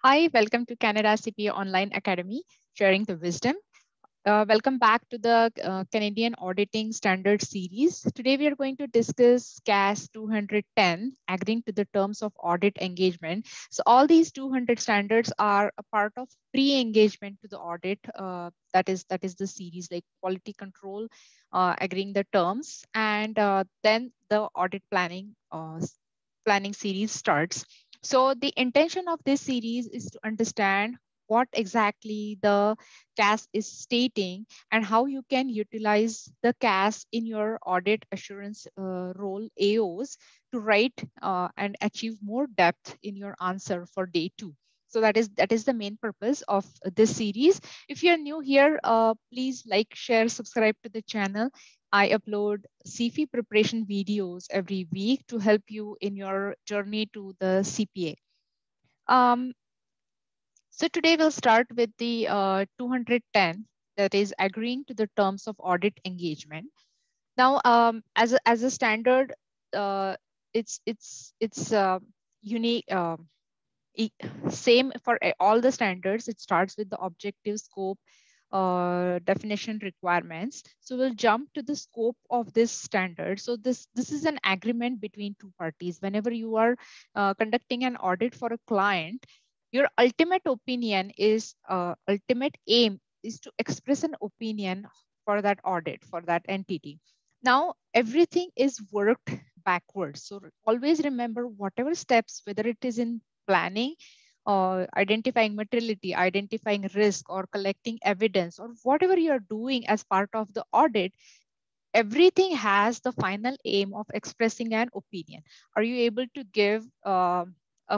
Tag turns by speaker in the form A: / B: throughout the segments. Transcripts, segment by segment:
A: Hi, welcome to Canada CPA Online Academy, sharing the wisdom. Welcome back to the Canadian Auditing Standard Series. Today we are going to discuss CAS 210, agreeing to the terms of audit engagement. So all these 200 standards are a part of pre-engagement to the audit. That is the series like quality control, agreeing the terms, and then the audit planning series starts. So the intention of this series is to understand what exactly the CAS is stating and how you can utilize the CAS in your audit assurance role AOs to write and achieve more depth in your answer for day 2. So that is the main purpose of this series. If you're new here, please like, share, subscribe to the channel. I upload CFE preparation videos every week to help you in your journey to the CPA. So today we'll start with the 210, that is agreeing to the terms of audit engagement. Now, as a standard, uh, it's unique. E- Same for all the standards. It starts with the objective, scope, definition, requirements. So we'll jump to the scope of this standard. So this is an agreement between two parties. Whenever you are conducting an audit for a client, your ultimate opinion is ultimate aim is to express an opinion for that audit for that entity. Now everything is worked backwards. So always remember whatever steps, whether it is in planning, identifying materiality, identifying risk, or collecting evidence, or whatever you're doing as part of the audit, everything has the final aim of expressing an opinion. Are you able to give a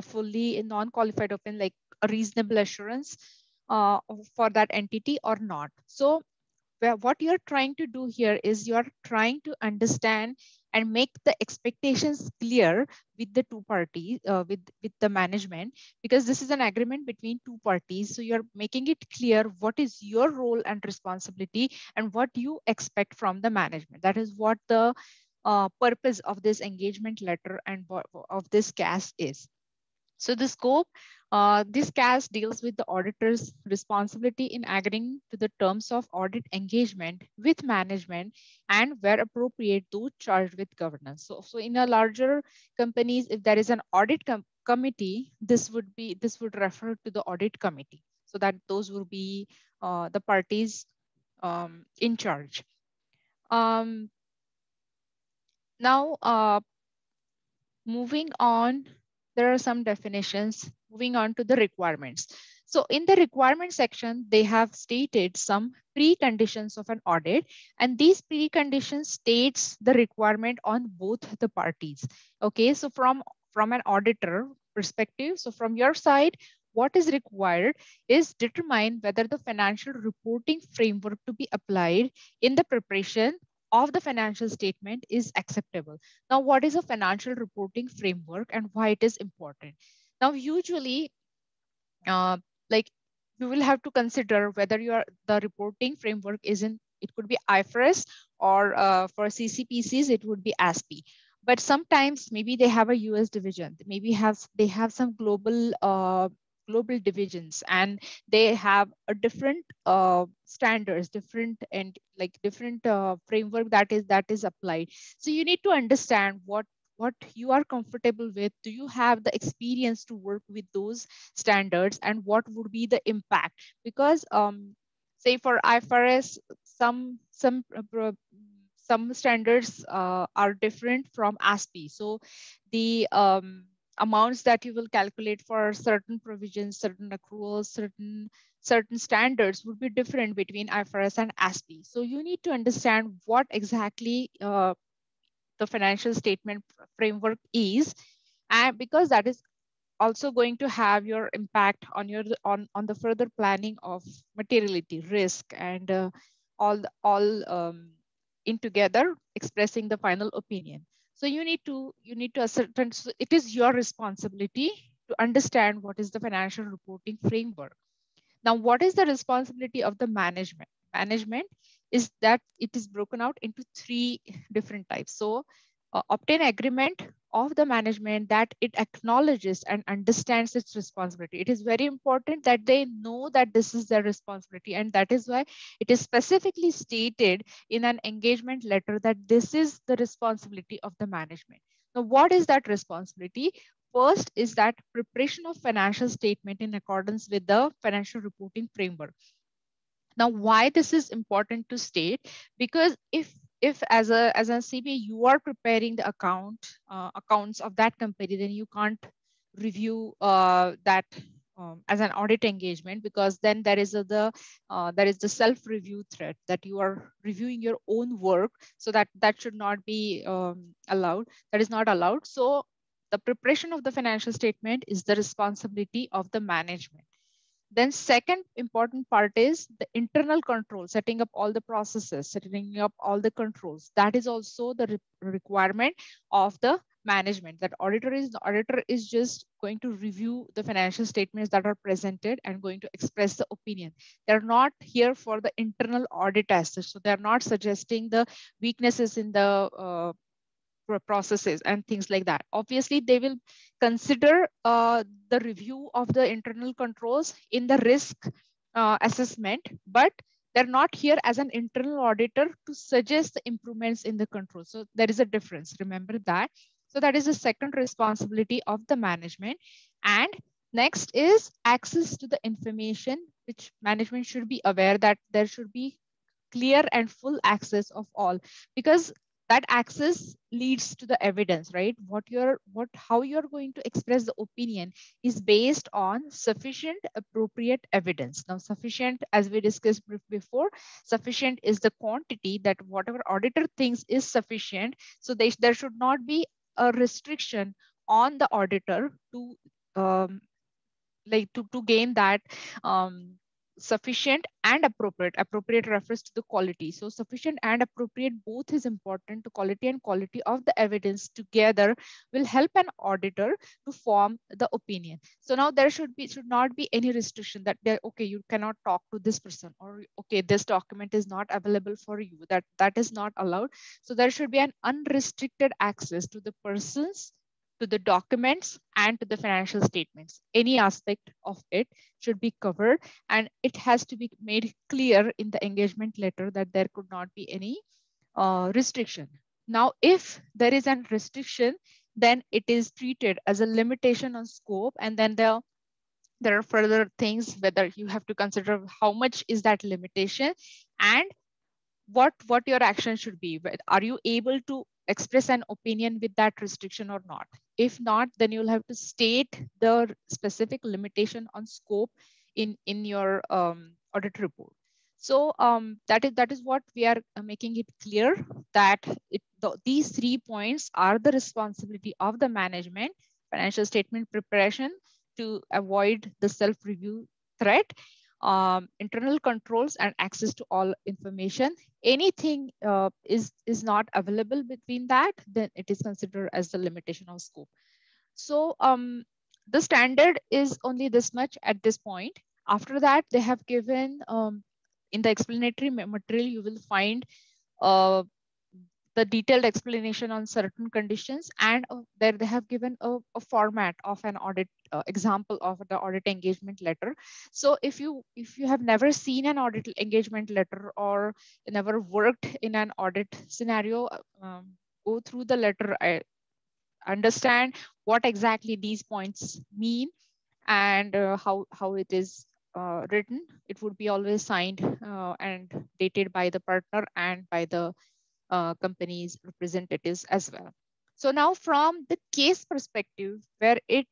A: fully non-qualified opinion, like a reasonable assurance for that entity or not? So what you're trying to do here is you're trying to understand and make the expectations clear with the two parties, with the management, because this is an agreement between two parties. So you're making it clear what is your role and responsibility and what you expect from the management. That is what the purpose of this engagement letter and of this CAS is. So the scope, this CAS deals with the auditor's responsibility in agreeing to the terms of audit engagement with management and where appropriate, those charged with governance. So in a larger companies, if there is an audit committee, this would refer to the audit committee. So that those will be the parties in charge. Um, Now, moving on, there are some definitions. Moving on to the requirements. So in the requirement section, they have stated some preconditions of an audit, and these preconditions states the requirement on both the parties. Okay, so from an auditor perspective, so from your side, what is required is determine whether the financial reporting framework to be applied in the preparation of the financial statement is acceptable. Now, what is a financial reporting framework and why it is important? Now, usually, uh, like you will have to consider whether the reporting framework is in, it could be IFRS, or for CCPCs, it would be ASPE. But sometimes maybe they have a US division, maybe they have some global divisions, and they have a different standards, different and like different framework that is applied. So you need to understand what you are comfortable with. Do you have the experience to work with those standards, and what would be the impact? Because say for IFRS, some standards are different from ASPE. So the amounts that you will calculate for certain provisions, certain accruals, certain standards would be different between IFRS and ASPE. So you need to understand what exactly the financial statement framework is, and because that is also going to have your impact on on the further planning of materiality, risk, and all in together expressing the final opinion. So you need to ascertain, so it is your responsibility to understand what is the financial reporting framework. Now, what is the responsibility of the management is that it is broken out into three different types. So obtain agreement of the management that it acknowledges and understands its responsibility. It is very important that they know that this is their responsibility, and that is why it is specifically stated in an engagement letter that this is the responsibility of the management. Now, what is that responsibility? First is that preparation of financial statement in accordance with the financial reporting framework. Now, why this is important to state? Because if as a CPA you are preparing the accounts of that company, then you can't review that as an audit engagement, because then there is the self review threat that you are reviewing your own work. So that should not be allowed. That is not allowed. So the preparation of the financial statement is the responsibility of the management. Then second important part is the internal control, setting up all the processes, setting up all the controls. That is also the requirement of the management. That auditor is just going to review the financial statements that are presented and going to express the opinion. They're not here for the internal audit as such. So they're not suggesting the weaknesses in the processes and things like that. Obviously, they will consider the review of the internal controls in the risk assessment, but they're not here as an internal auditor to suggest the improvements in the control. So there is a difference. Remember that. So that is the second responsibility of the management. And next is access to the information, which management should be aware that there should be clear and full access of all, because that access leads to the evidence, right? How you're going to express the opinion is based on sufficient appropriate evidence. Now, sufficient, as we discussed before, sufficient is the quantity that whatever auditor thinks is sufficient. So there should not be a restriction on the auditor to to gain that sufficient and appropriate refers to the quality. So sufficient and appropriate both is important to quality, and quality of the evidence together will help an auditor to form the opinion. So now there should not be any restriction that okay, you cannot talk to this person, or okay, this document is not available for you. That is not allowed. So there should be an unrestricted access to the persons, to the documents, and to the financial statements. Any aspect of it should be covered, and it has to be made clear in the engagement letter that there could not be any restriction. Now, if there is a restriction, then it is treated as a limitation on scope, and then there are further things whether you have to consider how much is that limitation, and what your action should be. Are you able to express an opinion with that restriction or not? If not, then you'll have to state the specific limitation on scope in your audit report. So that is what we are making it clear, that these 3 points are the responsibility of the management: financial statement preparation to avoid the self-review threat, internal controls, and access to all information. Anything is not available between that, then it is considered as the limitation of scope. So the standard is only this much at this point. After that, they have given in the explanatory material, you will find uh, the detailed explanation on certain conditions, and there they have given a format of an audit example of the audit engagement letter. So if you have never seen an audit engagement letter, or never worked in an audit scenario, go through the letter, understand what exactly these points mean, and how it is written. It would be always signed and dated by the partner and by the company's representatives as well. So now from the case perspective, where it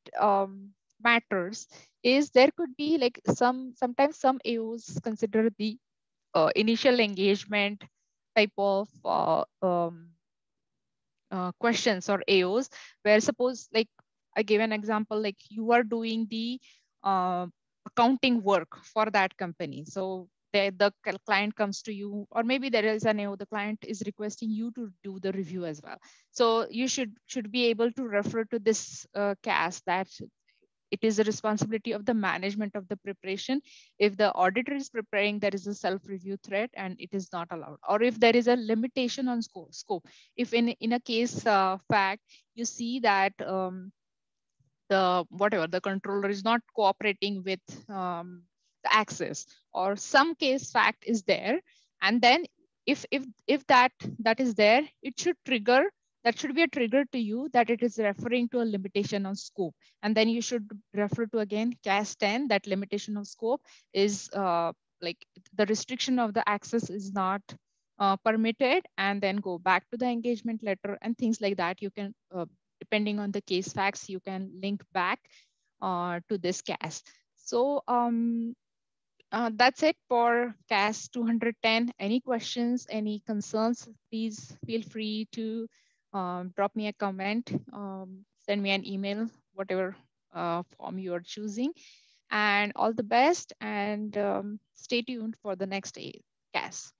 A: matters is there could be like sometimes some AOs consider the initial engagement type of questions or AOs, where suppose like I gave an example, like you are doing the accounting work for that company. So the client comes to you, or maybe there is an AO, the client is requesting you to do the review as well. So you should be able to refer to this CAS, that it is the responsibility of the management of the preparation. If the auditor is preparing, there is a self-review threat and it is not allowed. Or if there is a limitation on scope. If in a case fact, you see that the whatever the controller is not cooperating with the access, or some case fact is there, and then if that is there, it should trigger, that should be a trigger to you that it is referring to a limitation on scope. And then you should refer to again CAS 10, that limitation of scope is like the restriction of the access is not permitted, and then go back to the engagement letter and things like that. You can depending on the case facts, you can link back to this CAS. So that's it for CAS 210. Any questions, any concerns, please feel free to drop me a comment, send me an email, whatever form you are choosing. And all the best, and stay tuned for the next CAS.